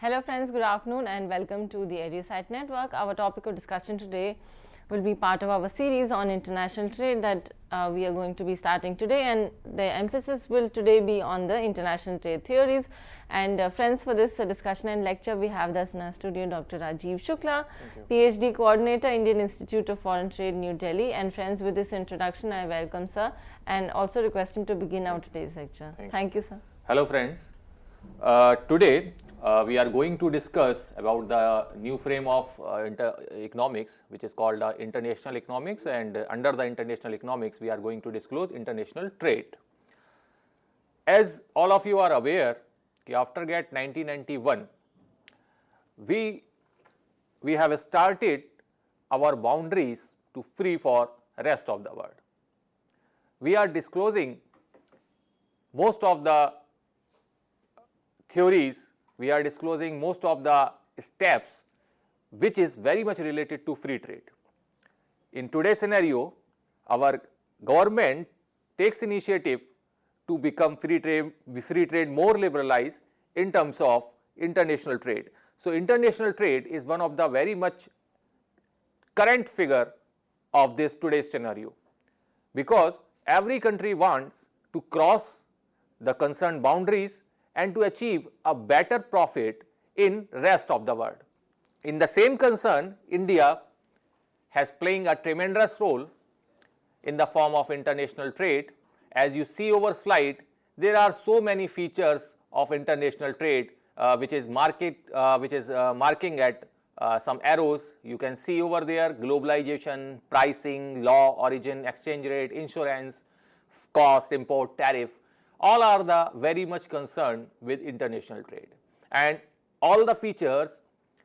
Hello friends, good afternoon and welcome to the EduSite Network. Our topic of discussion today will be part of our series on international trade that we are going to be starting today, and the emphasis will today be on the international trade theories. And friends, for this discussion and lecture we have thus in our studio Dr. Rajiv Shukla, PhD Coordinator, Indian Institute of Foreign Trade, New Delhi. And friends, with this introduction I welcome sir and also request him to begin our today's lecture. Thank you sir. Hello friends, today we are going to discuss about the new frame of economics, which is called international economics, and under the international economics we are going to disclose international trade. As all of you are aware, after GATT 1991 we have started our boundaries to free for rest of the world. We are disclosing most of the theories, we are disclosing most of the steps which is very much related to free trade. In today's scenario, our government takes initiative to become free trade more liberalized in terms of international trade. So, international trade is one of the very much current figure of this today's scenario, because every country wants to cross the concerned boundaries and to achieve a better profit in rest of the world. In the same concern, India has playing a tremendous role in the form of international trade. As you see over slide, there are so many features of international trade which is marking at some arrows. You can see over there: globalization, pricing, law, origin, exchange rate, insurance, cost, import, tariff. All are the very much concerned with international trade, and all the features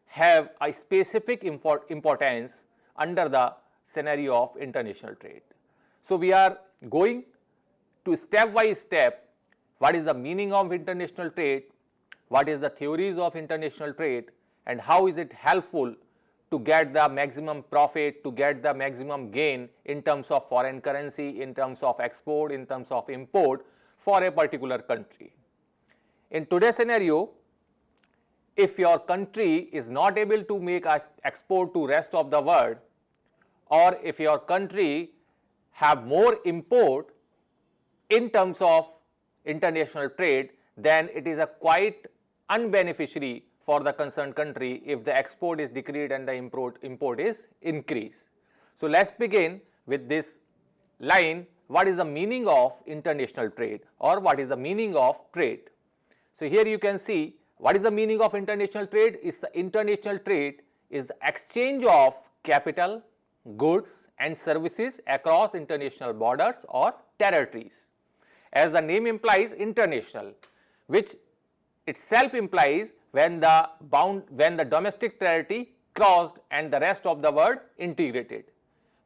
have a specific importance under the scenario of international trade. So, we are going to step by step what is the meaning of international trade, what is the theories of international trade, and how is it helpful to get the maximum profit, to get the maximum gain in terms of foreign currency, in terms of export, in terms of import for a particular country. In today's scenario, if your country is not able to make export to rest of the world, or if your country have more import in terms of international trade, then it is a quite unbeneficiary for the concerned country if the export is decreased and the import is increased. So, let us begin with this line: what is the meaning of international trade, or what is the meaning of trade. So, here you can see what is the meaning of international trade. Is the international trade is the exchange of capital, goods and services across international borders or territories. As the name implies, international, which itself implies when the domestic territory crossed and the rest of the world integrated,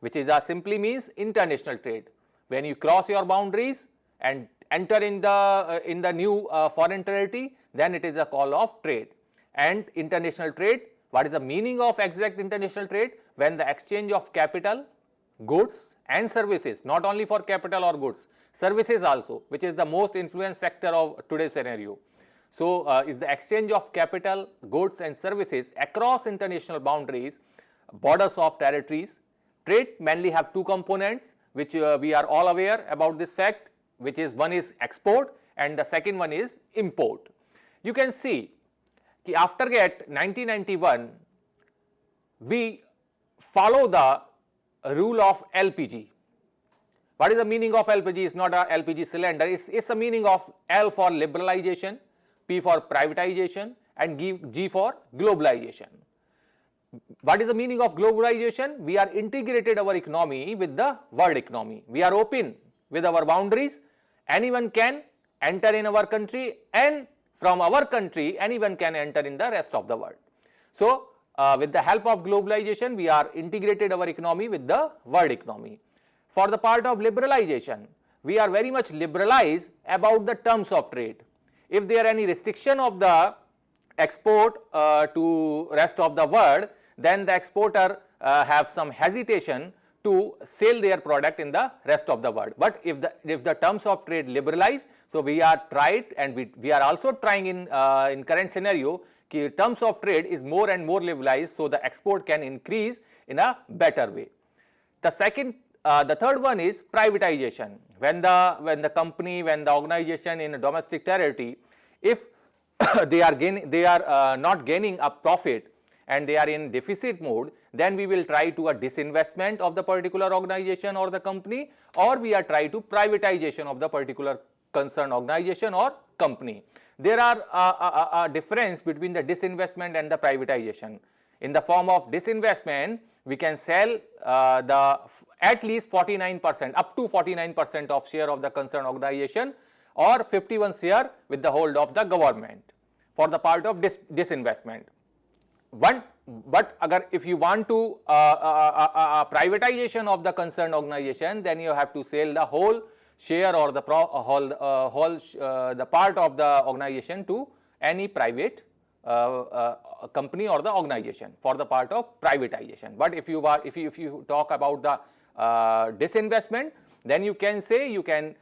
which is simply means international trade. When you cross your boundaries and enter in the new foreign territory, then it is a call of trade. And international trade, what is the meaning of exact international trade? When the exchange of capital, goods and services, not only for capital or goods, services also, which is the most influenced sector of today's scenario. So, is the exchange of capital, goods and services across international boundaries, borders of territories. Trade mainly have two components, which we are all aware about this fact, which is one is export and the second one is import. You can see after GATT 1991 we follow the rule of LPG. What is the meaning of LPG? Is not a LPG cylinder, it's a meaning of L for liberalization, P for privatization and G for globalization. What is the meaning of globalization? We are integrated our economy with the world economy. We are open with our boundaries. Anyone can enter in our country, and from our country anyone can enter in the rest of the world. So, with the help of globalization we are integrated our economy with the world economy. For the part of liberalization, we are very much liberalized about the terms of trade. If there are any restriction of the export to rest of the world, then the exporter have some hesitation to sell their product in the rest of the world. But if the terms of trade liberalize, so we are tried, and we are also trying in current scenario, terms of trade is more and more liberalized, so the export can increase in a better way. The third one is privatization. When the company, when the organization in a domestic territory, if they are not gaining a profit and they are in deficit mode, then we will try to a disinvestment of the particular organization or the company, or we are try to privatization of the particular concerned organization or company. There are a difference between the disinvestment and the privatization. In the form of disinvestment, we can sell at least 49%, up to 49% of share of the concerned organization, or 51 share with the hold of the government for the part of disinvestment. But if you want to privatization of the concerned organization, then you have to sell the whole share or the the part of the organization to any private company or the organization for the part of privatization. But if you talk about the disinvestment, then you can say you can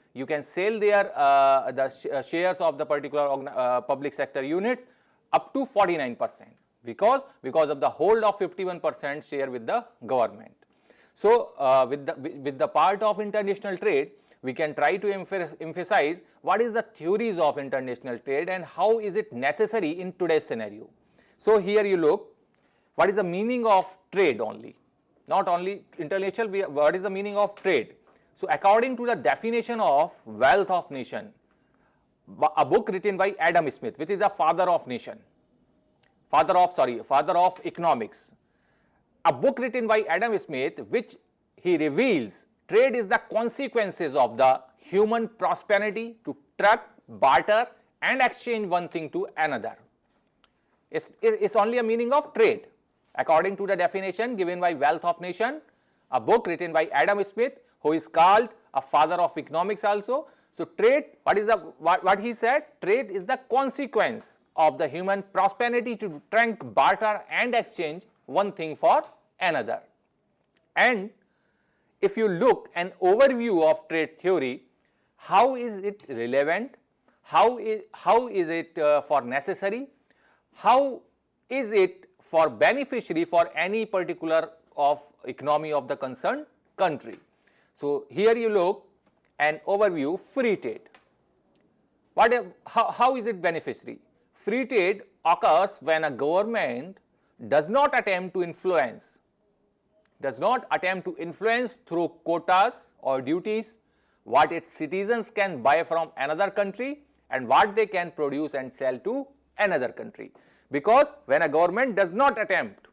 sell the shares of the particular public sector units up to 49%, because of the hold of 51% share with the government. So with the part of international trade, we can try to emphasize what is the theories of international trade and how is it necessary in today's scenario. So here you look, what is the meaning of trade only, not only international, what is the meaning of trade. So according to the definition of wealth of nation, a book written by Adam Smith, which is the father of economics, a book written by Adam Smith, which he reveals trade is the consequences of the human prosperity to trade, barter and exchange one thing to another. It's only a meaning of trade according to the definition given by Wealth of Nation, a book written by Adam Smith, who is called a father of economics also. So trade, what he said, trade is the consequence of the human prosperity to trade, barter and exchange one thing for another. And if you look an overview of trade theory, how is it relevant, how is it for necessary, how is it for beneficiary for any particular of economy of the concerned country. So here you look an overview, free trade. How is it beneficiary? Free trade occurs when a government does not attempt to influence through quotas or duties what its citizens can buy from another country and what they can produce and sell to another country. Because when a government does not attempt,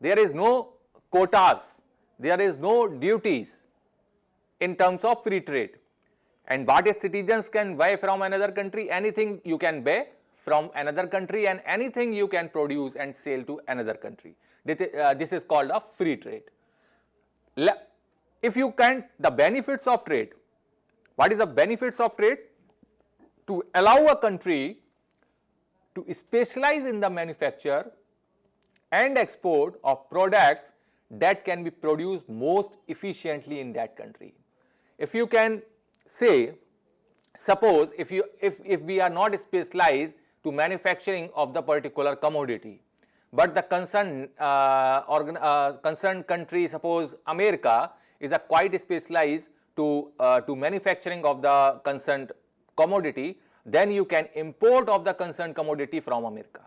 there is no quotas, there is no duties in terms of free trade, and what its citizens can buy from another country, anything you can buy from another country and anything you can produce and sell to another country. This is called a free trade. If you count the benefits of trade, what is the benefits of trade? To allow a country to specialize in the manufacture and export of products that can be produced most efficiently in that country. If you can say, suppose if we are not specialized to manufacturing of the particular commodity, but the concerned country, suppose America, is a quite specialized to manufacturing of the concerned commodity, then you can import of the concerned commodity from America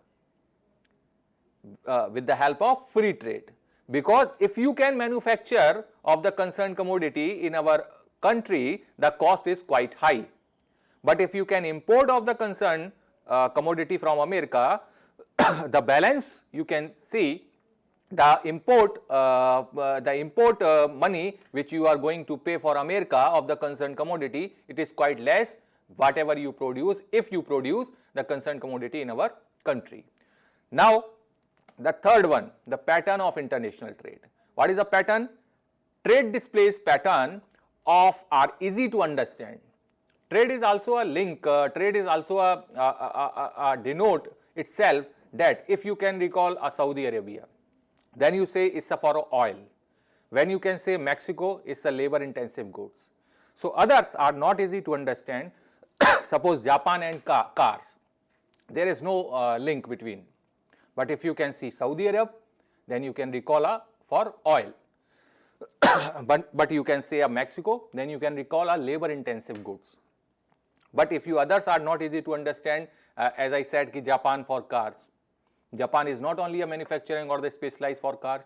with the help of free trade. Because if you can manufacture of the concerned commodity in our country, the cost is quite high. But if you can import of the concerned commodity from America, the balance you can see, the import money which you are going to pay for America of the concerned commodity, it is quite less whatever you produce, if you produce the concerned commodity in our country. Now the third one, the pattern of international trade. What is the pattern? Trade displays pattern of are easy to understand. Trade is also a link, trade is also a denote itself that if you can recall a Saudi Arabia, then you say it's for oil. when you can say Mexico is a labor intensive goods. So others are not easy to understand. Suppose Japan and cars, there is no link between. But if you can see Saudi Arab, then you can recall for oil. but you can say a Mexico, then you can recall a labor intensive goods. But if you others are not easy to understand, as I said, ki Japan for cars. Japan is not only a manufacturing or the specialized for cars,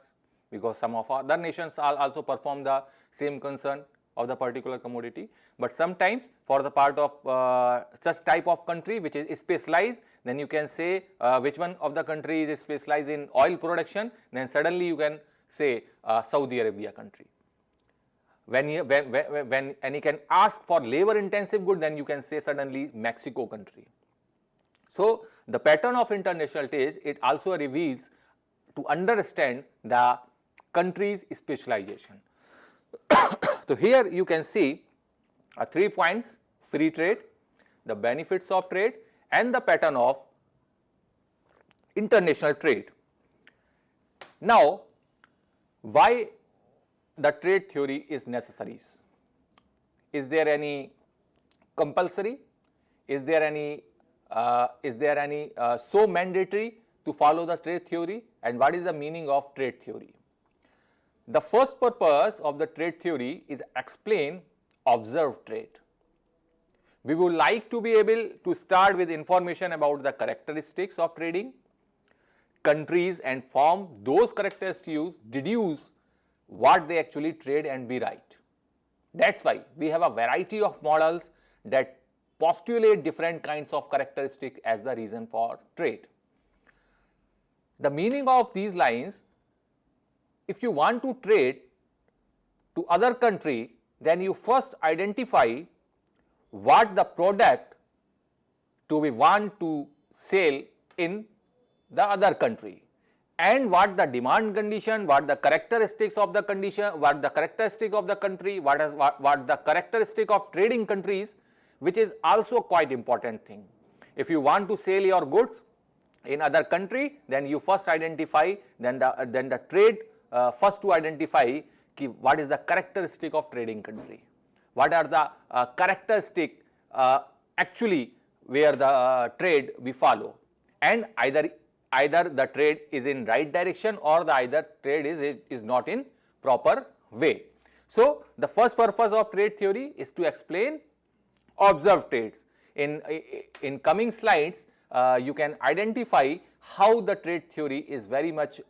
because some of other nations also perform the same concern of the particular commodity. But sometimes for the part of such type of country which is specialized, then you can say which one of the country is specialized in oil production, then suddenly you can say Saudi Arabia country. When you can ask for labor intensive good, then you can say suddenly Mexico country. So the pattern of international trade, it also reveals to understand the country's specialization. So here you can see 3 points: free trade, the benefits of trade, and the pattern of international trade. Now, why the trade theory is necessary? Is there any compulsory? Is there any so mandatory to follow the trade theory, and what is the meaning of trade theory? The first purpose of the trade theory is explain observed trade. We would like to be able to start with information about the characteristics of trading, countries, and from those characteristics deduce what they actually trade and be right. That's why we have a variety of models that postulate different kinds of characteristics as the reason for trade. The meaning of these lines: if you want to trade to other country, then you first identify what the product to be want to sell in the other country, and what the demand condition, what the characteristics of the condition, what the characteristic of the country, what the characteristic of trading countries, which is also quite important thing. If you want to sell your goods in other country, then you first identify, then the trade first to identify what is the characteristic of trading country, what are the characteristic actually where the trade we follow, and either the trade is in right direction or the either trade is not in proper way. So the first purpose of trade theory is to explain observed trades. In coming slides, you can identify how the trade theory is very much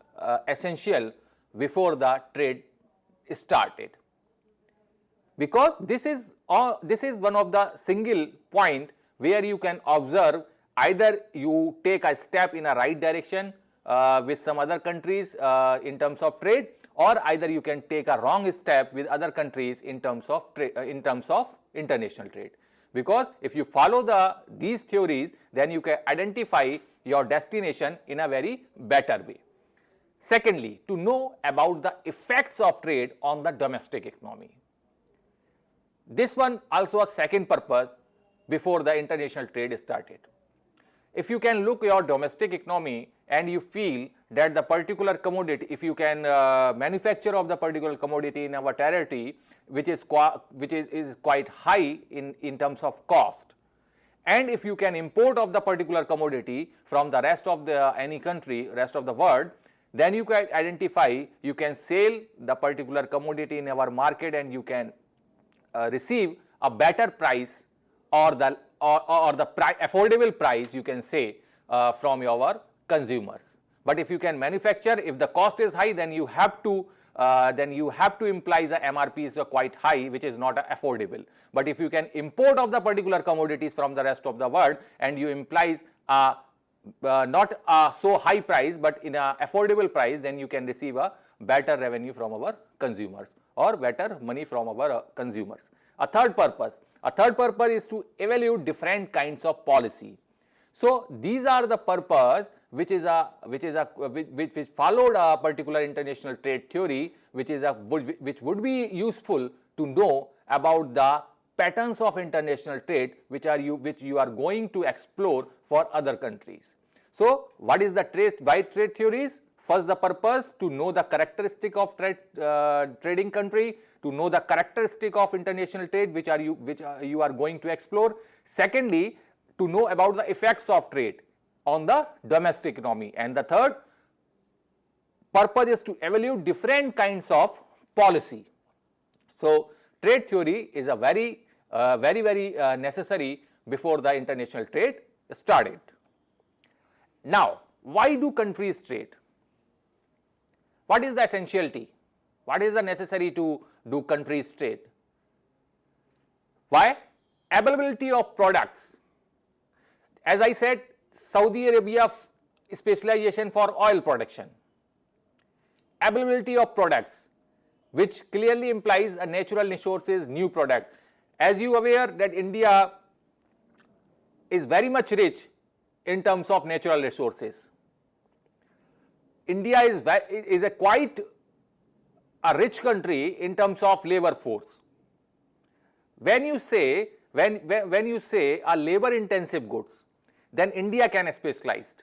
essential before the trade started, because this is one of the single point where you can observe either you take a step in a right direction with some other countries in terms of trade, or either you can take a wrong step with other countries in terms of international trade. Because if you follow these theories, then you can identify your destination in a very better way. Secondly, to know about the effects of trade on the domestic economy. This one also a second purpose before the international trade started. If you can look your domestic economy and you feel that the particular commodity, if you can manufacture of the particular commodity in our territory, which is quite high in terms of cost, and if you can import of the particular commodity from the rest of any country, rest of the world, then you can identify, you can sell the particular commodity in our market, and you can receive a better price or the affordable price, you can say, from your consumers. But if you can manufacture, if the cost is high, then you have to imply the MRP is quite high, which is not affordable. But if you can import of the particular commodities from the rest of the world, and you implies not a so high price, but in a affordable price, then you can receive a better revenue from our consumers or better money from our consumers. A third purpose is to evaluate different kinds of policy. So these are the purpose which followed a particular international trade theory, which would be useful to know about the patterns of international trade which you are going to explore for other countries. So what is the why trade theories? first the purpose, to know the characteristic of trading country, to know the characteristic of international trade which you are going to explore. Secondly, to know about the effects of trade on the domestic economy. And the third purpose is to evaluate different kinds of policy. So, trade theory is a very necessary before the international trade started. Now, why do countries trade? What is the essentiality? What is the necessary to do countries trade? Why? Availability of products. As I said, Saudi Arabia specialization for oil production. Availability of products, which clearly implies a natural resources new product. As you are aware that India is very much rich in terms of natural resources. India is a quite a rich country in terms of labor force. When you say a labor intensive goods, then India can specialize.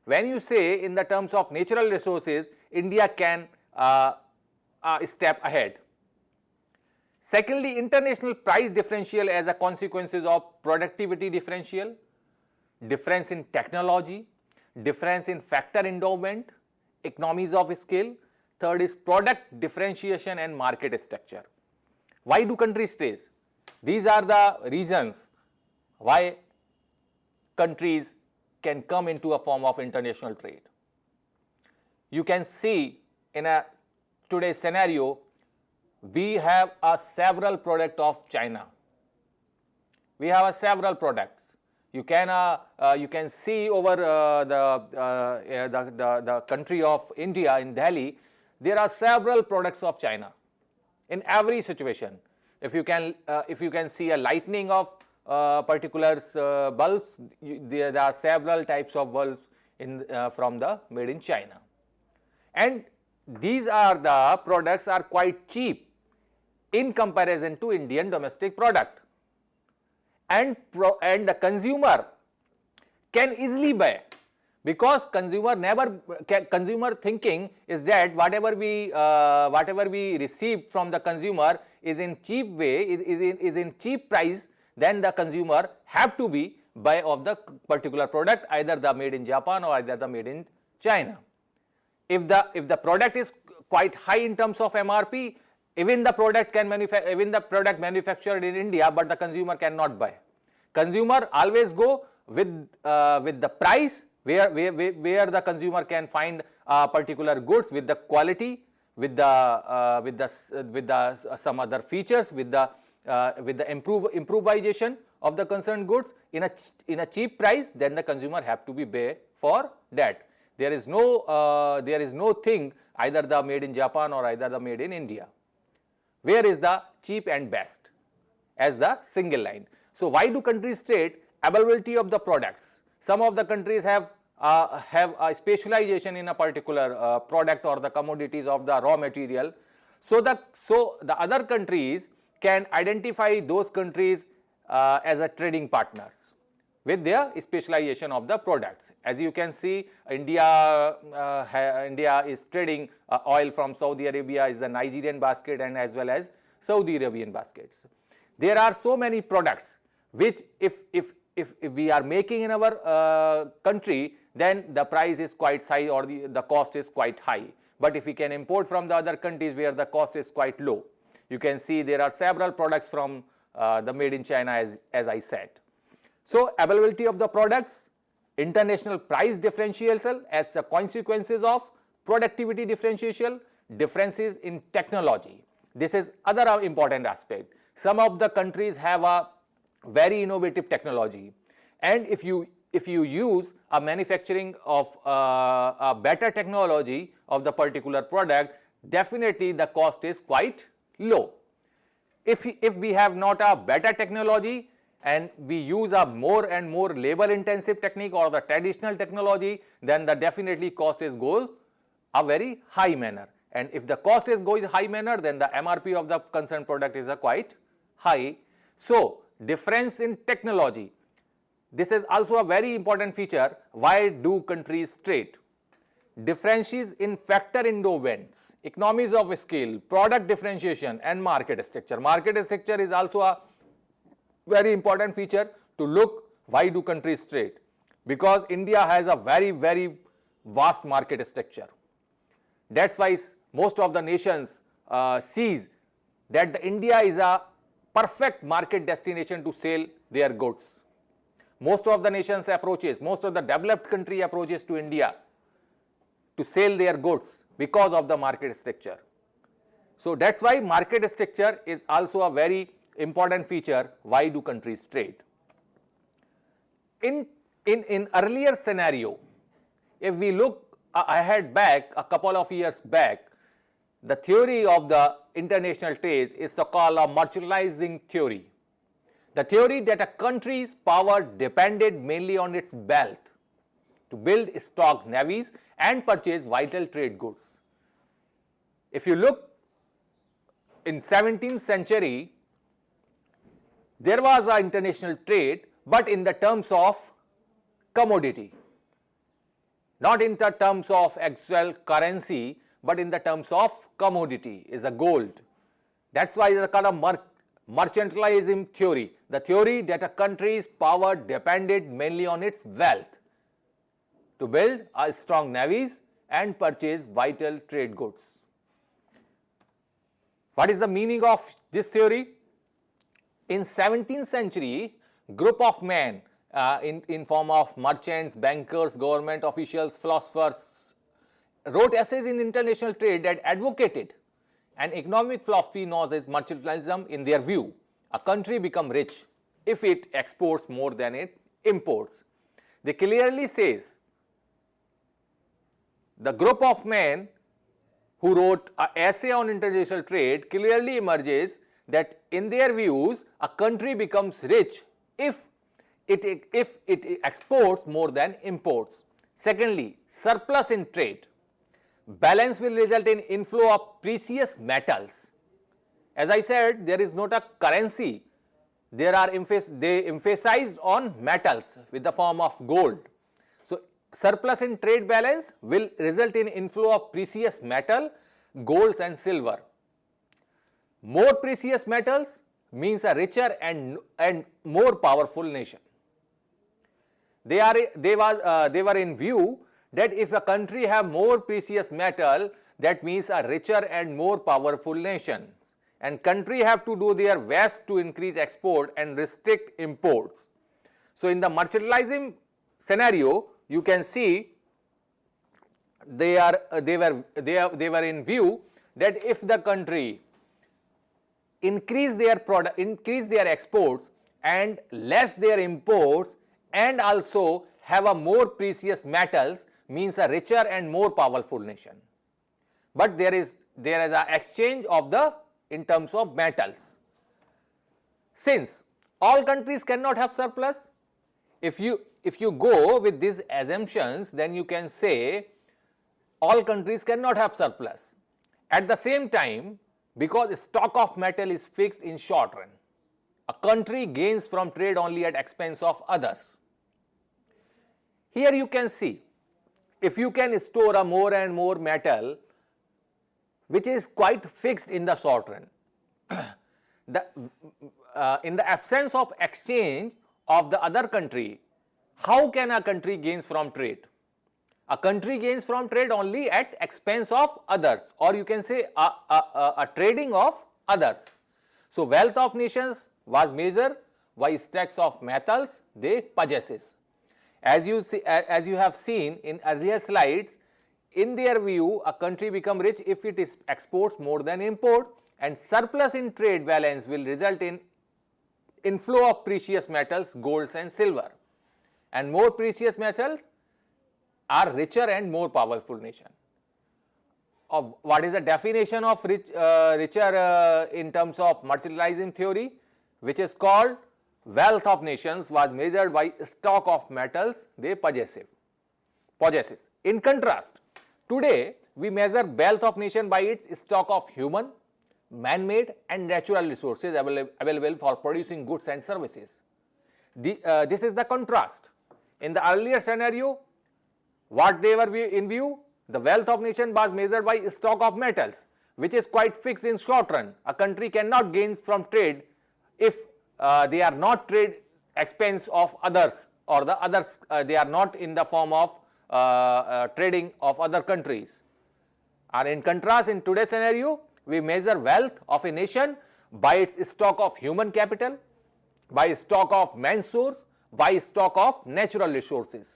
When you say in the terms of natural resources, India can step ahead. Secondly, international price differential as a consequences of productivity differential, difference in technology, difference in factor endowment, economies of scale. Third is product differentiation and market structure. Why do countries trade? These are the reasons why countries can come into a form of international trade. You can see in today's scenario, we have several products of China. We have several products. You can see over the country of India in Delhi, there are several products of China in every situation. If you can see a lightning of particular bulbs, there are several types of bulbs from the made in China, and these are the products are quite cheap in comparison to Indian domestic product, and the consumer can easily buy, because consumer thinking is that whatever we receive from the consumer is in cheap way, is in cheap price, then the consumer have to be buy of the particular product, either the made in Japan or either the made in China. If the product is quite high in terms of MRP, even the product manufactured in India, but the consumer cannot buy. Consumer always go with the price where the consumer can find particular goods with the quality, with the some other features, with the improvisation of the concerned goods in a cheap price, then the consumer have to be pay for that. There is no thing either the made in Japan or either the made in India. Where is the cheap and best as the single line? So why do countries trade? Availability of the products. Some of the countries have a specialization in a particular product or the commodities of the raw material. So the other countries can identify those countries as a trading partners with their specialization of the products. As you can see, India is trading oil from Saudi Arabia, is the Nigerian basket, and as well as Saudi Arabian baskets. There are so many products which if we are making in our country, then the price is quite high or the cost is quite high. But if we can import from the other countries where the cost is quite low, you can see there are several products from the made in China, as I said. So availability of the products, international price differential as a consequences of productivity differential, differences in technology. This is other important aspect. Some of the countries have a very innovative technology, and if you use a manufacturing of a better technology of the particular product, definitely the cost is quite low. If we have not a better technology and we use a more and more labor intensive technique or the traditional technology, then the definitely cost goes a very high manner, and if the cost is going high manner, then the MRP of the concerned product is a quite high. So difference in technology, this is also a very important feature. Why do countries trade? differences in factor endowments, economies of scale, product differentiation and market structure. Market structure is also a very important feature to look why do countries trade, because India has a very vast market structure. That's why most of the nations sees that India is a perfect market destination to sell their goods. Most of the nations approaches, most of the developed country approaches to India to sell their goods because of the market structure. So that's why market structure is also a very important feature why do countries trade. In earlier scenario, if we look ahead back a couple of years back, the theory of the international trade is so-called a mercantilizing theory. The theory that a country's power depended mainly on its wealth to build stock navies and purchase vital trade goods. If you look in 17th century, there was an international trade, but in the terms of commodity, not in the terms of actual currency, but in the terms of commodity, is a gold. That's why it is called a mercantilism theory, the theory that a country's power depended mainly on its wealth to build a strong navies and purchase vital trade goods. What is the meaning of this theory? In 17th century, group of men in form of merchants, bankers, government officials, philosophers wrote essays in international trade that advocated an economic philosophy known as mercantilism. In their view, a country becomes rich if it exports more than it imports. They clearly says, the group of men who wrote an essay on international trade clearly emerges that in their views, a country becomes rich if it exports more than imports. Secondly, surplus in trade. Balance will result in inflow of precious metals. As I said, there is not a currency. They emphasized on metals with the form of gold. So surplus in trade balance will result in inflow of precious metal, golds and silver. More precious metals means a richer and more powerful nation. They were in view that if a country have more precious metal, that means a richer and more powerful nation, and country have to do their best to increase export and restrict imports. So in the mercantilism scenario, you can see they were in view that if the country increase their exports and less their imports and also have a more precious metals, means a richer and more powerful nation. But there is an exchange of in terms of metals. Since all countries cannot have surplus, if you go with these assumptions, then you can say all countries cannot have surplus. At the same time, because stock of metal is fixed in short run, a country gains from trade only at expense of others. Here you can see, if you can store a more and more metal which is quite fixed in the short run, in the absence of exchange of the other country, how can a country gains from trade? A country gains from trade only at expense of others, or you can say a trading of others. So wealth of nations was measured by stacks of metals they possesses. As you have seen in earlier slides, in their view, a country become rich if it exports more than import, and surplus in trade balance will result in inflow of precious metals, golds and silver. And more precious metals are richer and more powerful nation. What is the definition of richer in terms of mercantilism theory, which is called wealth of nations was measured by stock of metals they possesses. In contrast, today we measure wealth of nation by its stock of human, man-made and natural resources available for producing goods and services. This is the contrast. In the earlier scenario, what they were in view? the wealth of nation was measured by stock of metals, which is quite fixed in short run. A country cannot gain from trade if they are not trade expense of others, or the others they are not in the form of trading of other countries. And in contrast, in today's scenario, we measure wealth of a nation by its stock of human capital, by stock of mansource, by stock of natural resources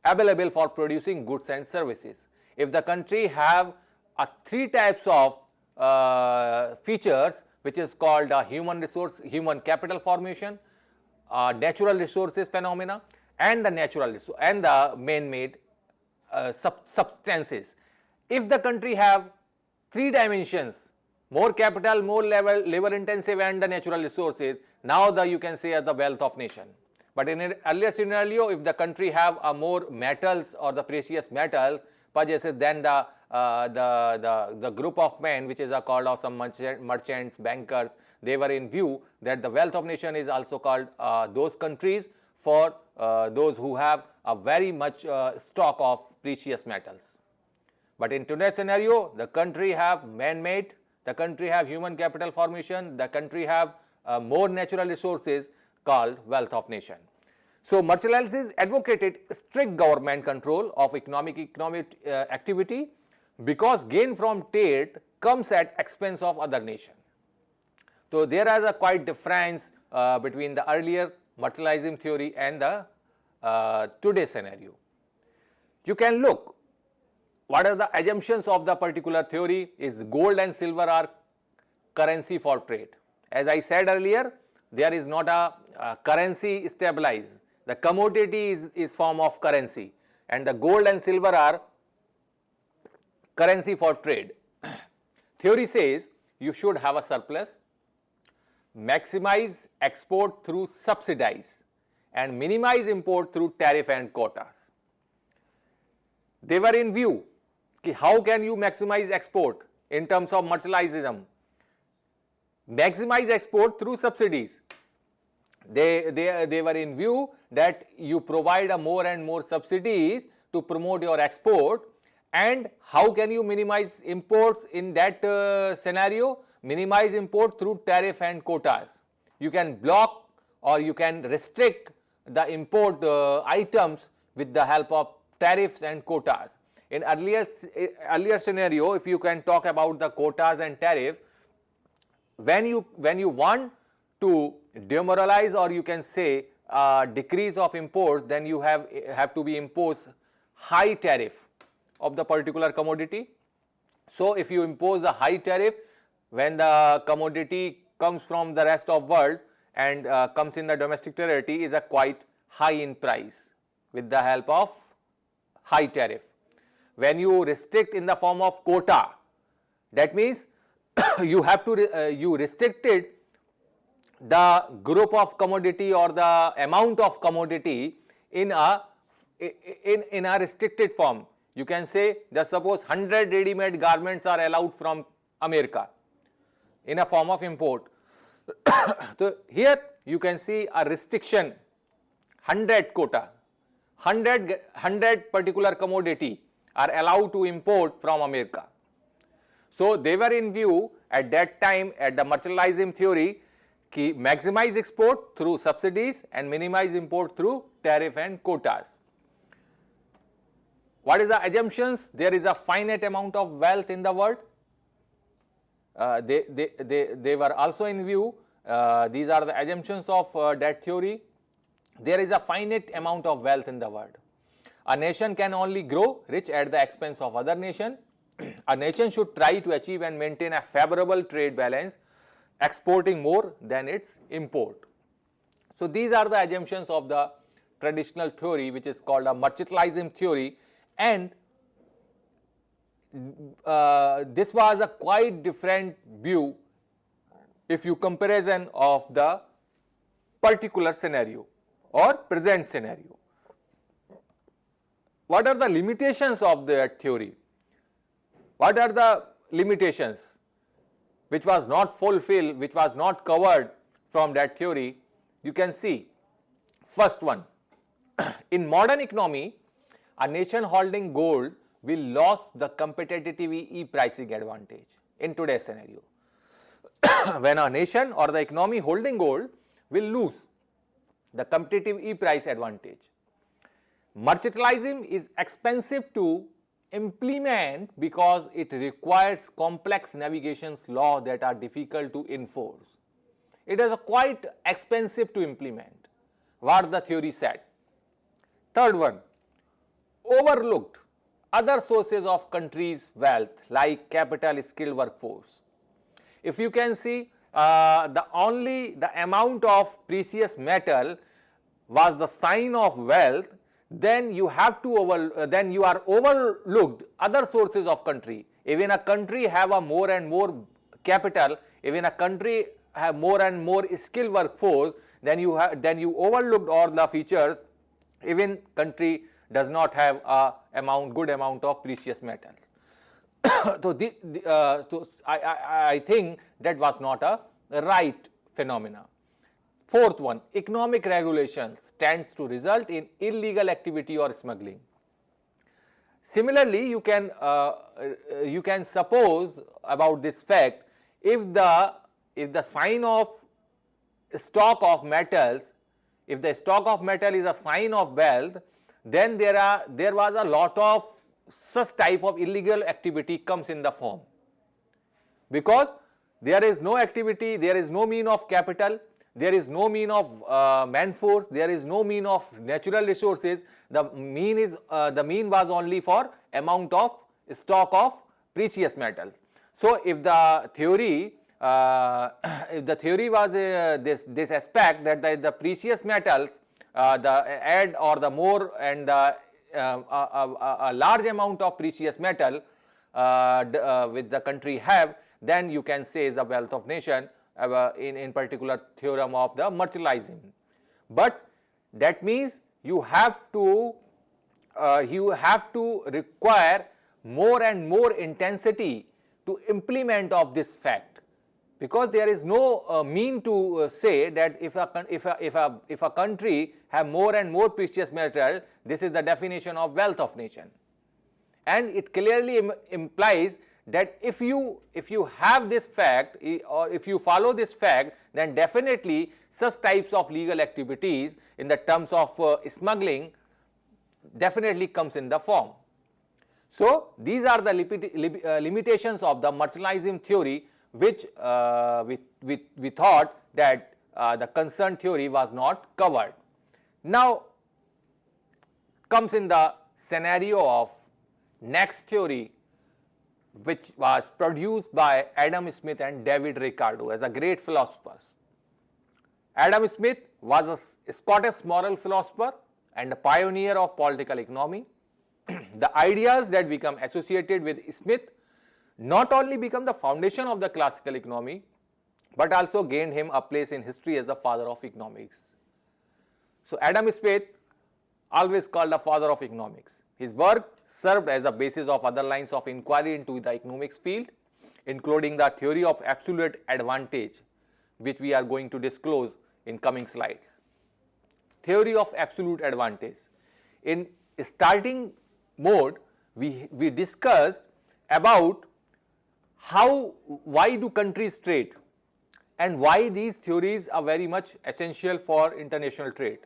available for producing goods and services. If the country have three types of features, which is called human resource, human capital formation, natural resources phenomena, and the natural and the man-made substances. If the country have three dimensions, more capital, more labor intensive, and the natural resources, now you can say the wealth of nation. But in an earlier scenario, if the country have more metals or the precious metals purchases, then the group of men, which is called of some merchants, bankers, they were in view that the wealth of nation is also called those countries for those who have a very much stock of precious metals. But in today's scenario, the country have man-made, the country have human capital formation, the country have more natural resources called wealth of nation. So, Mercantilism advocated strict government control of economic activity, because gain from trade comes at expense of other nation. So, there is a quite difference between the earlier Mercantilism theory and the today's scenario. You can look what are the assumptions of the particular theory. Is gold and silver are currency for trade. As I said earlier, there is not a currency stabilized. The commodity is form of currency, and the gold and silver are currency for trade. Theory says you should have a surplus, maximize export through subsidize, and minimize import through tariff and quotas. They were in view कि how can you maximize export in terms of mercantilism? Maximize export through subsidies. They were in view that you provide more and more subsidies to promote your export. And how can you minimize imports in that scenario? Minimize import through tariff and quotas. You can block or you can restrict the import items with the help of tariffs and quotas. In earlier scenario, if you can talk about the quotas and tariff, when you want to demoralize, or you can say decrease of imports, then you have to be imposed high tariff of the particular commodity. So, if you impose a high tariff, when the commodity comes from the rest of world and comes in the domestic territory, is a quite high in price with the help of high tariff. When you restrict in the form of quota, that means you have to you restricted the group of commodity or the amount of commodity in a restricted form. You can say that suppose 100 ready-made garments are allowed from America in a form of import. So, here you can see a restriction 100 quota, 100 particular commodity are allowed to import from America. So, they were in view at that time at the mercantilism theory ki maximize export through subsidies and minimize import through tariff and quotas. What is the assumptions? There is a finite amount of wealth in the world. They were also in view. These are the assumptions of that theory. There is a finite amount of wealth in the world. A nation can only grow rich at the expense of other nation. A nation should try to achieve and maintain a favorable trade balance, exporting more than its import. So, these are the assumptions of the traditional theory, which is called a mercantilism theory, and this was a quite different view if you comparison of the particular scenario or present scenario. What are the limitations of that theory? What are the limitations which was not fulfilled, which was not covered from that theory? You can see, first one, in modern economy, a nation holding gold will lose the competitive e-pricing advantage in today's scenario. When a nation or the economy holding gold will lose the competitive e-price advantage. Mercantilism is expensive to implement because it requires complex navigations laws that are difficult to enforce. It is quite expensive to implement, what the theory said. Third one, overlooked other sources of countries' wealth like capital, skilled workforce. If you can see, the amount of precious metal was the sign of wealth, then you have to then you are overlooked other sources of country. Even a country have a more and more capital, even a country have more and more skilled workforce, then you overlooked all the features. Even country does not have a good amount of precious metals. So, I think that was not a right phenomena. Fourth one, economic regulations tends to result in illegal activity or smuggling. Similarly, you can suppose about this fact, if the sign of stock of metals, if the stock of metal is a sign of wealth, then there was a lot of such type of illegal activity comes in the form, because there is no activity, there is no mean of capital, there is no mean of man-force, there is no mean of natural resources. The mean was only for amount of stock of precious metals. So, if the theory was this aspect that the precious metals, the add or the more and a large amount of precious metal with the country have, then you can say is the wealth of nation in particular theorem of the mercantilism. But that means you have to require more and more intensity to implement of this fact, because there is no mean to say that if a country have more and more precious metal, this is the definition of wealth of nation. And it clearly implies that if you have this fact, or if you follow this fact, then definitely such types of legal activities in the terms of smuggling definitely comes in the form. So, these are the limitations of the mercantilism theory, which we thought that the concerned theory was not covered. Now, comes in the scenario of next theory, which was produced by Adam Smith and David Ricardo as a great philosophers. Adam Smith was a Scottish moral philosopher and a pioneer of political economy. The ideas that become associated with Smith not only become the foundation of the classical economy, but also gained him a place in history as the father of economics. So, Adam Smith, always called the father of economics. His work served as the basis of other lines of inquiry into the economics field, including the theory of absolute advantage, which we are going to disclose in coming slides. Theory of absolute advantage. In starting mode, we discussed about why do countries trade and why these theories are very much essential for international trade.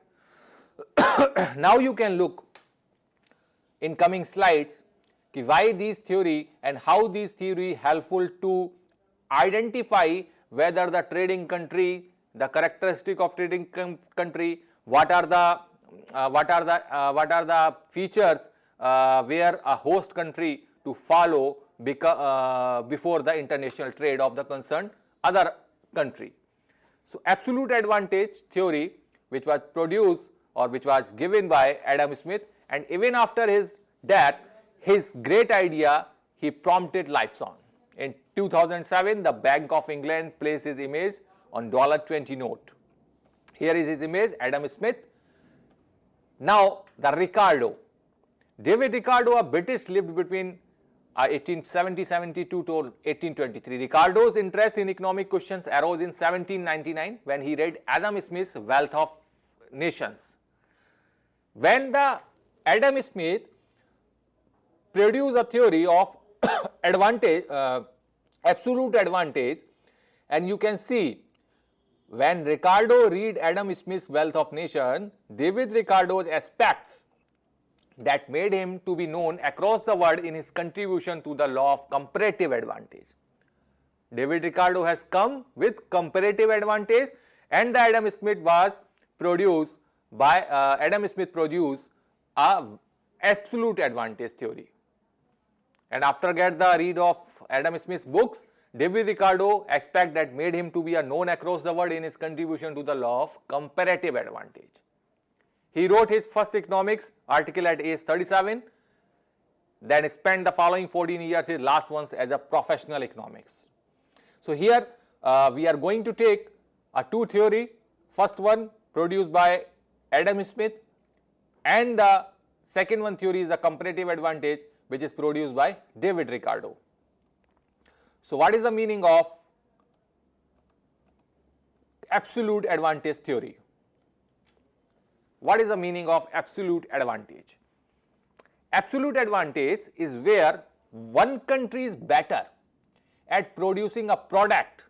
Now you can look in coming slides why these theory and how these theory helpful to identify whether the trading country, the characteristic of trading country, what are the features where a host country to follow before the international trade of the concerned other country. So, absolute advantage theory, which was produced or which was given by Adam Smith, and even after his death, his great idea he prompted lives on. In 2007, the Bank of England placed his image on $20 note. Here is his image, Adam Smith. Now, the Ricardo. David Ricardo, a British, lived between 1872 to 1823. Ricardo's interest in economic questions arose in 1799 when he read Adam Smith's Wealth of Nations. When the Adam Smith produce a theory of advantage, absolute advantage, and you can see when Ricardo read Adam Smith's Wealth of Nations, David Ricardo's aspects that made him to be known across the world in his contribution to the law of comparative advantage. David Ricardo has come with comparative advantage, and the Adam Smith was produced by Adam Smith produced a absolute advantage theory. And after get the read of Adam Smith's books, David Ricardo aspect that made him to be a known across the world in his contribution to the law of comparative advantage. He wrote his first economics article at age 37, then spent the following 14 years, his last ones, as a professional economics. So here we are going to take a two theory, first one produced by Adam Smith, and the second one theory is the comparative advantage, which is produced by David Ricardo. So what is the meaning of absolute advantage theory? What is the meaning of absolute advantage? Absolute advantage is where one country is better at producing a product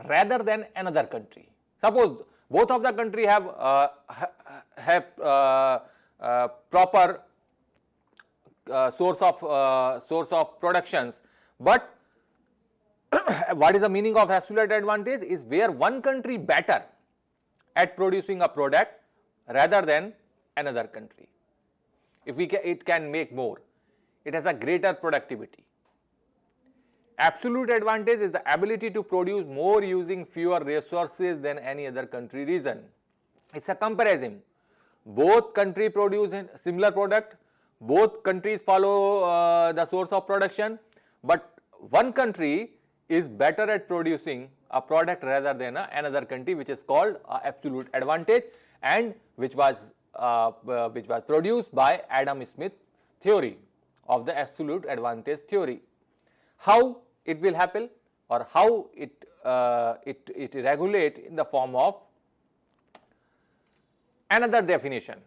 rather than another country. Suppose both of the country have proper source of productions, but what is the meaning of absolute advantage is where one country better at producing a product rather than another country. If it can make more, it has a greater productivity. Absolute advantage is the ability to produce more using fewer resources than any other country region. It's a comparison. Both countries produce a similar product, both countries follow the source of production, but one country is better at producing a product rather than another country, which is called absolute advantage, and which was produced by Adam Smith's theory of the absolute advantage theory. How it will happen, or how it regulate in the form of another definition.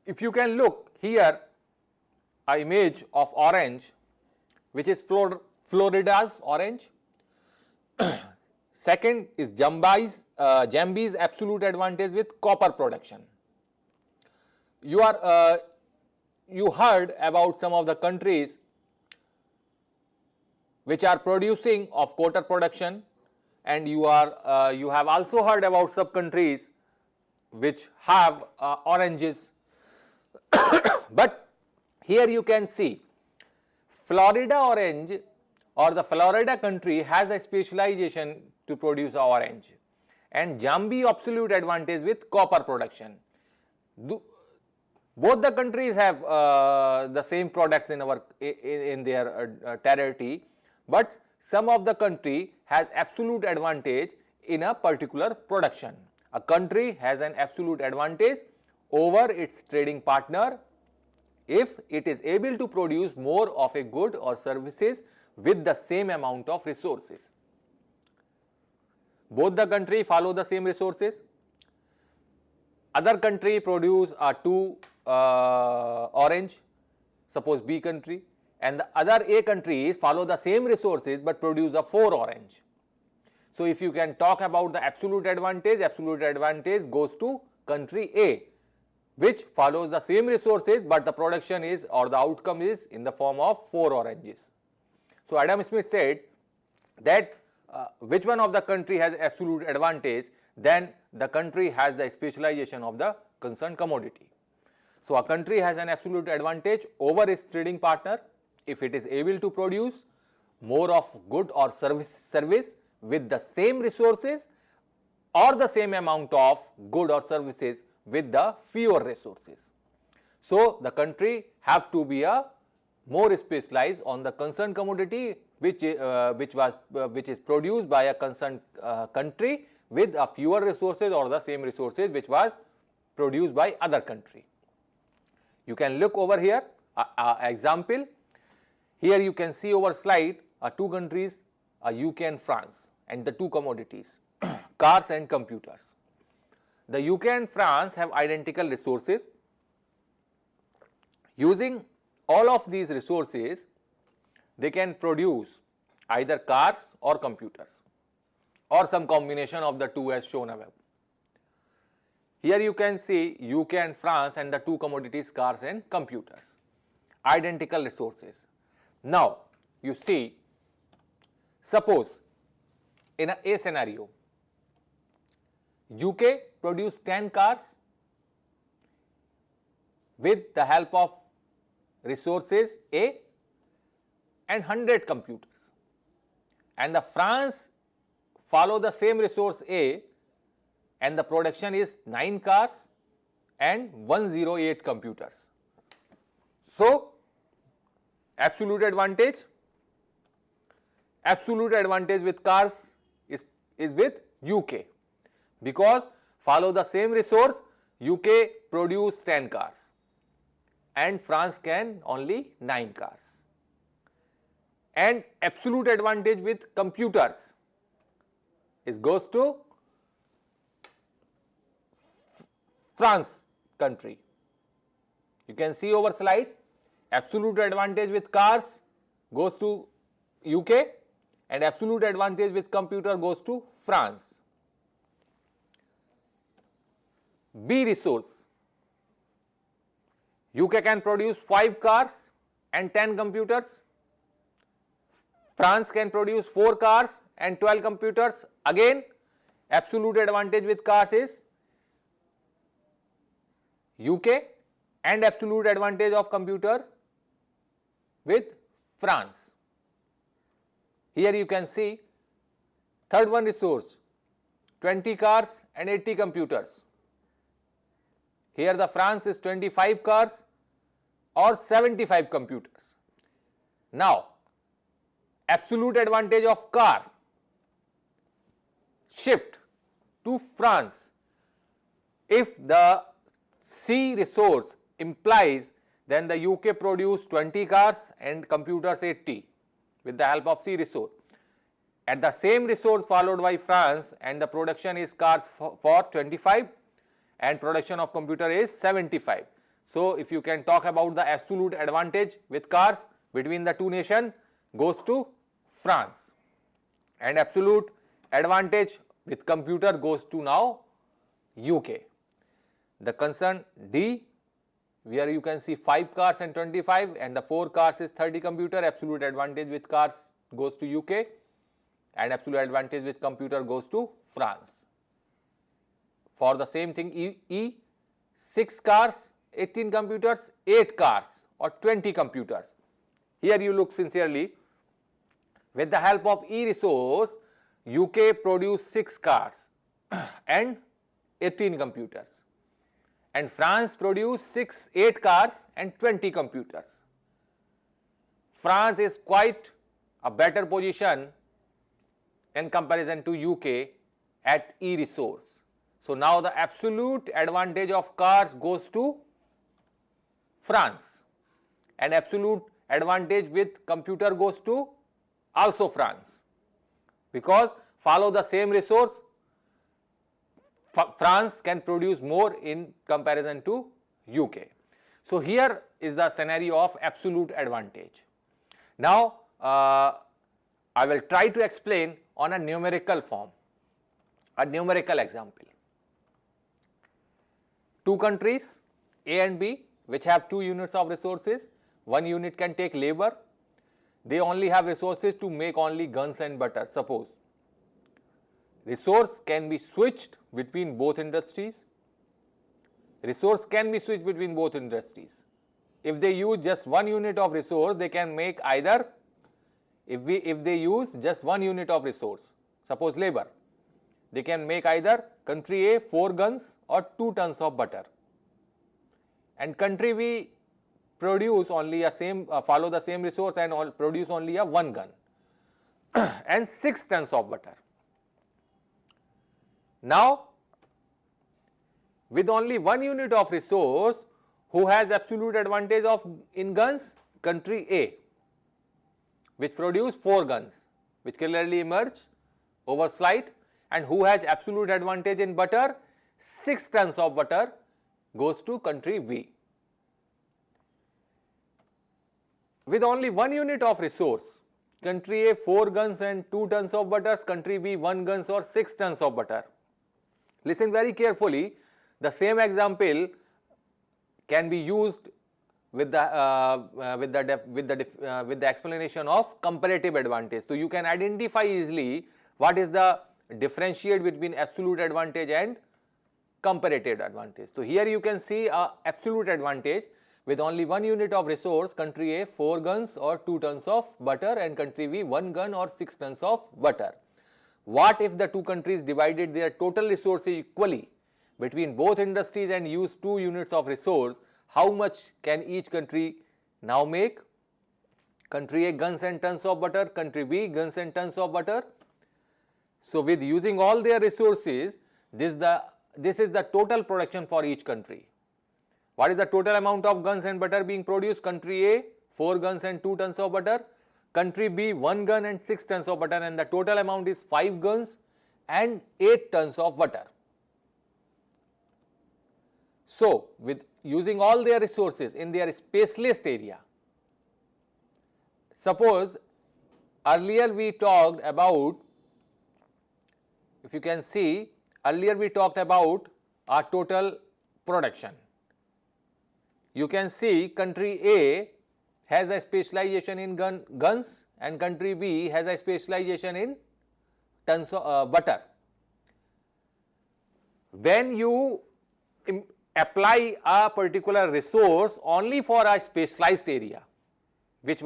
If you can look here, an image of orange, which is Florida's orange. Second is Zambia's absolute advantage with copper production. You heard about some of the countries which are producing of copper production, and you have also heard about some countries which have oranges. But here you can see Florida orange, or the Florida country, has a specialization to produce a orange, and Zambia absolute advantage with copper production. Both the countries have the same products in their territory, but some of the country has absolute advantage in a particular production. A country has an absolute advantage over its trading partner if it is able to produce more of a good or services with the same amount of resources. Both the country follow the same resources. Other country produce two orange, suppose B country, and the other A countries follow the same resources but produce a 4 orange. So if you can talk about the absolute advantage goes to country A, which follows the same resources, but the production is, or the outcome is, in the form of 4 oranges. So Adam Smith said that which one of the country has absolute advantage, then the country has the specialization of the concerned commodity. So a country has an absolute advantage over its trading partner if it is able to produce more of good or service with the same resources, or the same amount of good or services with the fewer resources. So the country have to be more specialized on the concerned commodity which is produced by a concerned country with a fewer resources or the same resources which was produced by other country. You can look over here, example. Here you can see over slide two countries, UK and France, and the two commodities, cars and computers. The UK and France have identical resources. Using all of these resources, they can produce either cars or computers or some combination of the two as shown above. Here you can see UK and France and the two commodities, cars and computers, identical resources. Now you see, suppose in a scenario, UK produced 10 cars with the help of resources A and 100 computers, and the France follow the same resource A and the production is 9 cars and 108 computers. So absolute advantage with cars is with UK, because follow the same resource, UK produce 10 cars and France can only 9 cars. And absolute advantage with computers is goes to France country. You can see over slide, absolute advantage with cars goes to UK and absolute advantage with computer goes to France. B resource, UK can produce 5 cars and 10 computers, France can produce 4 cars and 12 computers. Again, absolute advantage with cars is UK and absolute advantage of computer with France. Here you can see third one resource, 20 cars and 80 computers. Here the France is 25 cars or 75 computers. Now absolute advantage of car shift to France if the C resource implies then the UK produce 20 cars and computers 80 with the help of C resource. At the same resource followed by France and the production is cars for 25 and production of computer is 75. So if you can talk about the absolute advantage with cars between the two nations goes to France, and absolute advantage with computer goes to now UK. The concern D, where you can see 5 cars and 25 and the 4 cars is 30 computer, absolute advantage with cars goes to UK and absolute advantage with computer goes to France. For the same thing E, 6 cars, 18 computers, 8 cars or 20 computers. Here you look sincerely, with the help of E resource, UK produced 6 cars and 18 computers, and France produced 8 cars and 20 computers. France is quite a better position in comparison to UK at E resource. So now the absolute advantage of cars goes to France and absolute advantage with computer goes to also France, because follow the same resource, France can produce more in comparison to UK. So here is the scenario of absolute advantage. Now I will try to explain on a numerical form, a numerical example. Two countries A and B which have 2 units of resources, one unit can take labor, they only have resources to make only guns and butter. Suppose resource can be switched between both industries. Resource can be switched between both industries. If they use just 1 unit of resource, they can make either, if they use just 1 unit of resource, suppose labor, they can make either country A 4 guns or 2 tons of butter, and country B produce only a follow the same resource and produce only a 1 gun and 6 tons of butter. Now with only 1 unit of resource, who has absolute advantage of in guns? Country A, which produce 4 guns, which clearly emerge over slide, and who has absolute advantage in butter? 6 tons of butter goes to country B. with only 1 unit of resource, country A 4 guns and 2 tons of butter, country B 1 guns or 6 tons of butter. Listen very carefully, the same example can be used with the explanation of comparative advantage. So you can identify easily what is the differentiate between absolute advantage and comparative advantage. So here you can see a absolute advantage with only 1 unit of resource, country A 4 guns or 2 tons of butter and country B 1 gun or 6 tons of butter. What if the two countries divided their total resources equally between both industries and use 2 units of resource? How much can each country now make? Country A guns and tons of butter, country B guns and tons of butter. So with using all their resources, this is the total production for each country. What is the total amount of guns and butter being produced? Country A 4 guns and 2 tons of butter, country B 1 gun and 6 tons of butter, and the total amount is 5 guns and 8 tons of butter. So with using all their resources in their specialist area, suppose earlier we talked about, if you can see, earlier we talked about our total production. You can see country A has a specialization in guns and country B has a specialization in tons of butter. When you apply a particular resource only for a specialized area, which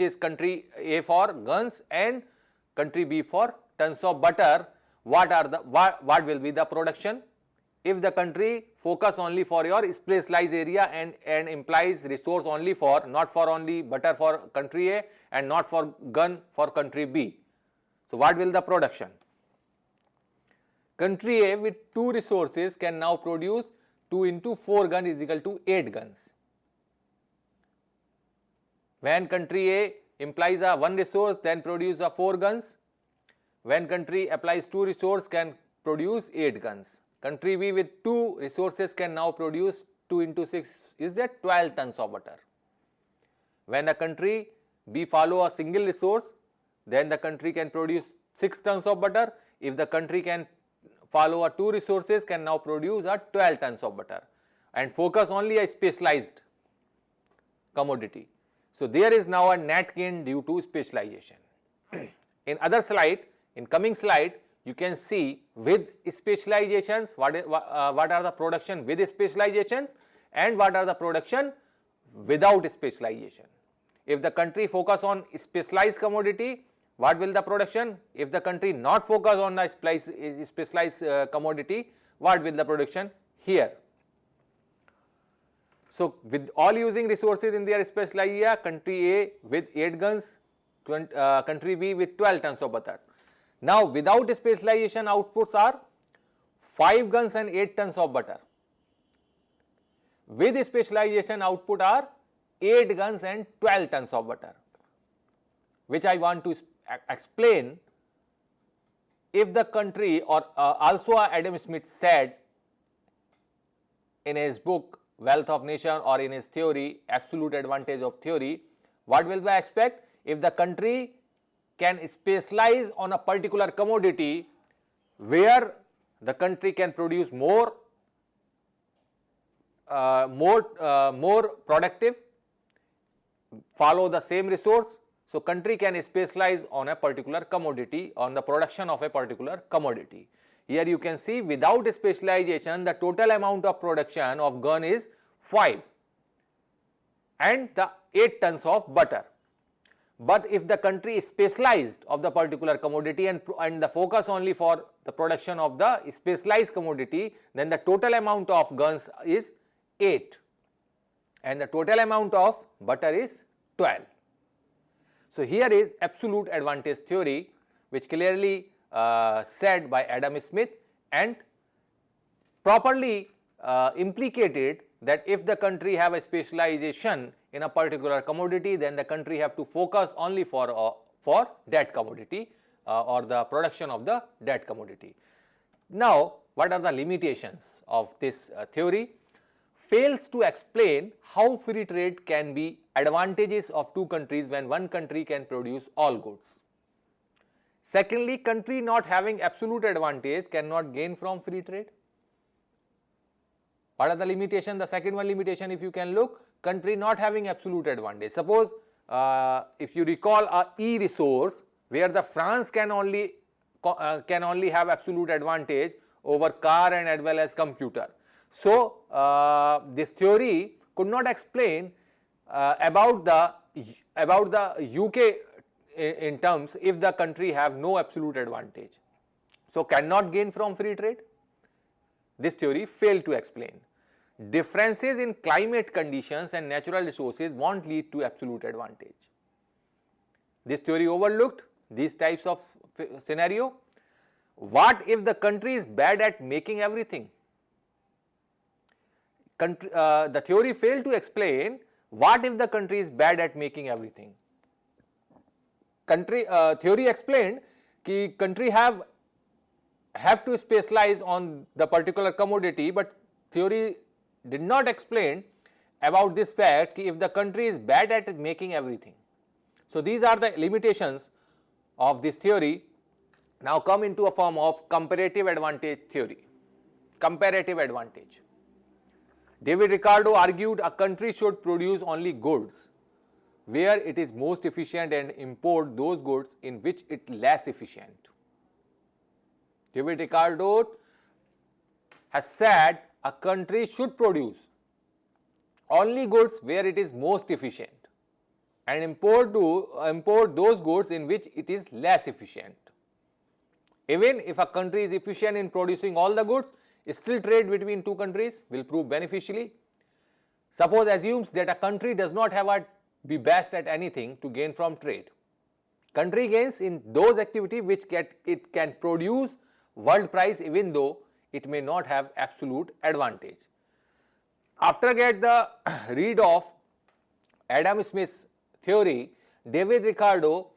is country A for guns and country B for tons of butter, what will be the production? If the country focus only for your specialized area and implies resource only for, not for only butter for country A and not for gun for country B. So what will the production? Country A with 2 resources can now produce 2 into 4 gun is equal to 8 guns. When country A implies a 1 resource, then produce a 4 guns. When country applies 2 resource, can produce 8 guns. Country B with 2 resources can now produce 2 into 6 is that 12 tons of butter. When a country B follow a single resource, then the country can produce 6 tons of butter. If the country can follow a 2 resources, can now produce a 12 tons of butter and focus only a specialized commodity. So there is now a net gain due to specialization. In other slide, in coming slide, you can see with specializations what are the production with specialization and what are the production without specialization. If the country focus on specialized commodity, what will the production? If the country not focus on a specialized commodity, what will the production here? So with all using resources in their specialized area, country A with 8 guns, country B with 12 tons of butter. Now without specialization, outputs are 5 guns and 8 tons of butter. With specialization, output are 8 guns and 12 tons of butter, which I want to explain. If the country, or also Adam Smith said in his book Wealth of Nation or in his theory Absolute Advantage of Theory, what will we expect? If the country can specialize on a particular commodity where the country can produce more productive, follow the same resource. So country can specialize on a particular commodity, on the production of a particular commodity. Here you can see without specialization, the total amount of production of gun is 5 and the 8 tons of butter. But if the country is specialized of the particular commodity and the focus only for the production of the specialized commodity, then the total amount of guns is 8 and the total amount of butter is 12. So here is absolute advantage theory, which clearly said by Adam Smith and properly implicated that if the country have a specialization in a particular commodity, then the country have to focus only for that commodity or the production of the that commodity. Now, what are the limitations of this theory? fails to explain how free trade can be advantageous of two countries when one country can produce all goods. Secondly, country not having absolute advantage cannot gain from free trade. What are the limitations? The second one limitation, if you can look, country not having absolute advantage. Suppose if you recall a e-resource where the France can only have absolute advantage over car and as well as computer. So this theory could not explain about the UK in terms if the country have no absolute advantage. So cannot gain from free trade. This theory failed to explain. Differences in climate conditions and natural resources won't lead to absolute advantage. This theory overlooked these types of scenario. What if the country is bad at making everything? The theory failed to explain what if the country is bad at making everything. Theory explained that country have to specialize on the particular commodity, but theory did not explain about this fact that if the country is bad at making everything. So these are the limitations of this theory. Now come into a form of comparative advantage theory. Comparative advantage. David Ricardo argued a country should produce only goods where it is most efficient and import those goods in which it is less efficient. David Ricardo has said a country should produce only goods where it is most efficient and import those goods in which it is less efficient. Even if a country is efficient in producing all the goods, still trade between two countries will prove beneficially. Suppose assumes that a country does not have to be best at anything to gain from trade. Country gains in those activities which it can produce world price even though it may not have absolute advantage. After get the read of Adam Smith's theory, David Ricardo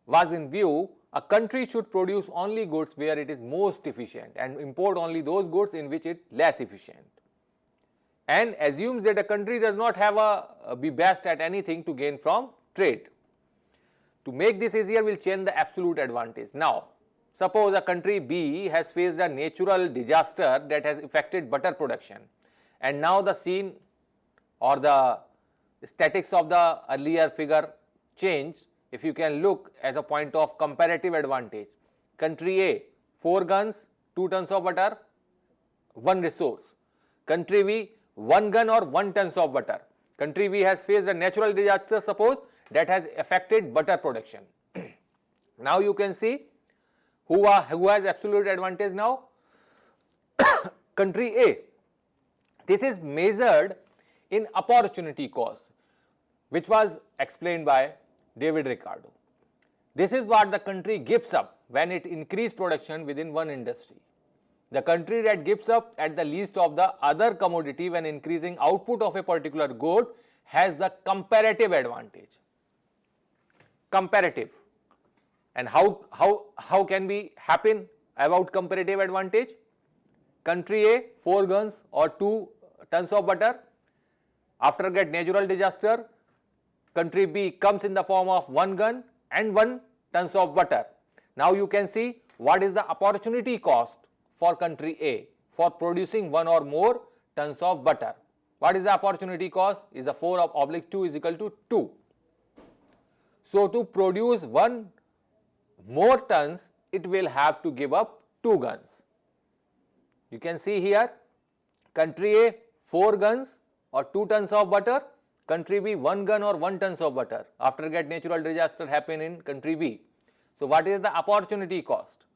was in view a country should produce only goods where it is most efficient and import only those goods in which it is less efficient, and assumes that a country does not have be best at anything to gain from trade. To make this easier, we will change the absolute advantage. Now, suppose a country B has faced a natural disaster that has affected butter production, and now the scene or the statics of the earlier figure changed. If you can look as a point of comparative advantage, country A 4 guns, 2 tons of butter, 1 resource. Country B 1 gun or 1 tons of butter. Country B has faced a natural disaster, suppose, that has affected butter production. Now you can see who has absolute advantage now? Country A. This is measured in opportunity cost, which was explained by David Ricardo. This is what the country gives up when it increases production within one industry. The country that gives up at the least of the other commodity when increasing output of a particular good has the comparative advantage. Comparative. And how can we happen about comparative advantage? Country A 4 guns or 2 tons of butter. After get natural disaster, country B comes in the form of 1 gun and 1 tons of butter. Now you can see what is the opportunity cost for country A for producing 1 or more tons of butter. What is the opportunity cost? Is the 4/2 is equal to 2. So to produce 1 more tons, it will have to give up 2 guns. You can see here, country A 4 guns or 2 tons of butter, country B 1 gun or 1 tons of butter. After get natural disaster happen in country B. So what is the opportunity cost?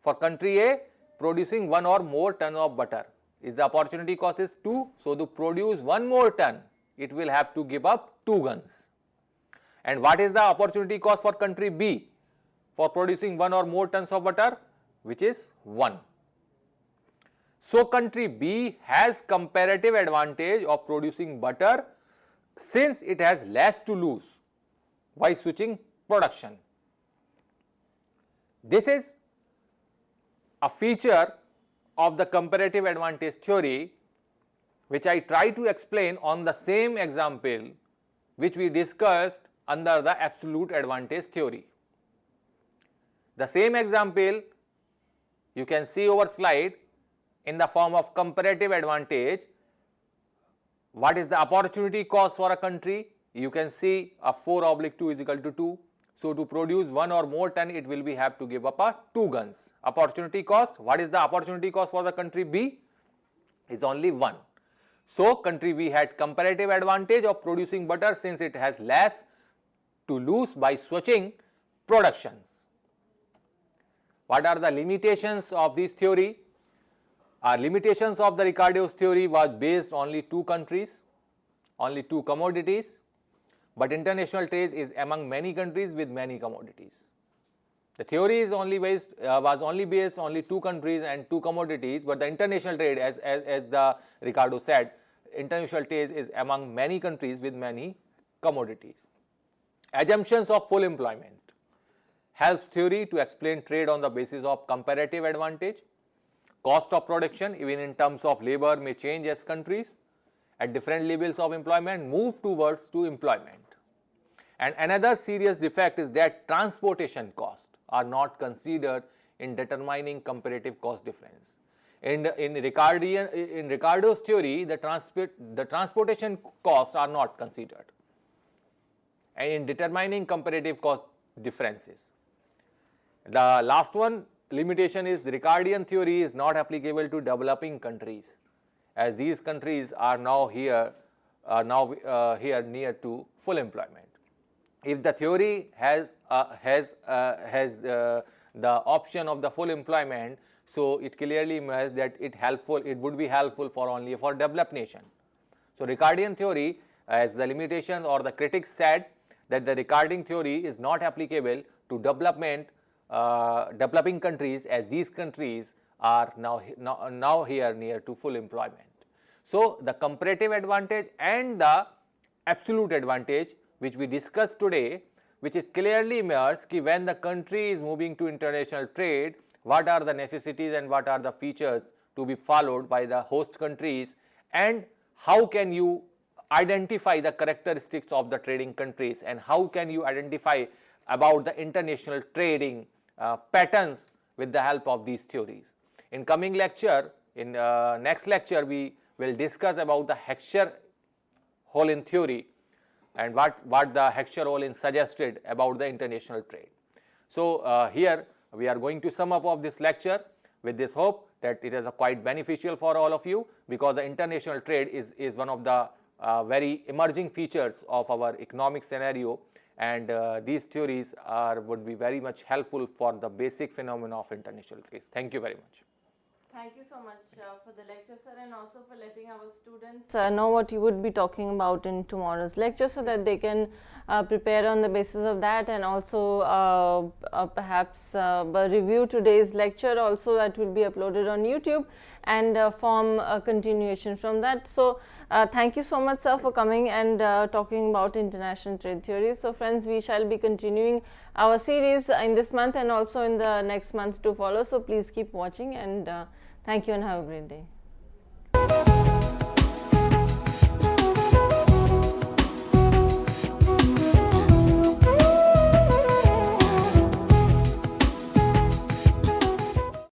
For country A, producing 1 or more ton of butter, is the opportunity cost is 2. So to produce 1 more ton, it will have to give up 2 guns. And what is the opportunity cost for country B for producing 1 or more tons of butter, which is 1. So country B has comparative advantage of producing butter since it has less to lose by switching production. This is a feature of the comparative advantage theory which I try to explain on the same example which we discussed under the absolute advantage theory. The same example you can see over slide in the form of comparative advantage. What is the opportunity cost for a country? You can see a 4/2 is equal to 2. So, to produce 1 or more ton, it will be have to give up a 2 guns. Opportunity cost, what is the opportunity cost for the country B? Is only 1. So, country B had comparative advantage of producing butter since it has less to lose by switching productions. What are the limitations of this theory? Limitations of the Ricardo's theory was based only 2 countries, only 2 commodities, but international trade is among many countries with many commodities. The theory is only based was only based only 2 countries and 2 commodities, but the international trade, as the Ricardo said, international trade is among many countries with many commodities. Assumptions of full employment helps theory to explain trade on the basis of comparative advantage. Cost of production, even in terms of labor, may change as countries at different levels of employment move towards to employment. And another serious defect is that transportation costs are not considered in determining comparative cost difference. In Ricardo's theory, the transportation costs are not considered and in determining comparative cost differences. The last one limitation is the Ricardian theory is not applicable to developing countries, as these countries are now here near to full employment. If the theory has the option of the full employment, so it clearly means that it would be helpful for only for developed nation. So Ricardian theory, as the limitation or the critics said, that the Ricardian theory is not applicable to developing countries, as these countries are now here near to full employment. So the comparative advantage and the absolute advantage which we discussed today, which is clearly emerged कि when the country is moving to international trade, what are the necessities and what are the features to be followed by the host countries, and how can you identify the characteristics of the trading countries, and how can you identify about the international trading patterns with the help of these theories. In coming lecture, in next lecture, we will discuss about the Heckscher-Holin theory and what the Heckscher-Holin suggested about the international trade. So here we are going to sum up of this lecture with this hope that it is quite beneficial for all of you, because the international trade is one of the very emerging features of our economic scenario, and these theories would be very much helpful for the basic phenomena of international trade. Thank you very much. Thank you so much for the lecture, sir, and also for letting our students know what you would be talking about in tomorrow's lecture, so that they can prepare on the basis of that, and also perhaps review today's lecture also, that will be uploaded on YouTube, and form a continuation from that. So thank you so much, sir, for coming and talking about international trade theories. So friends, we shall be continuing our series in this month and also in the next month to follow. So please keep watching, and thank you and have a great day.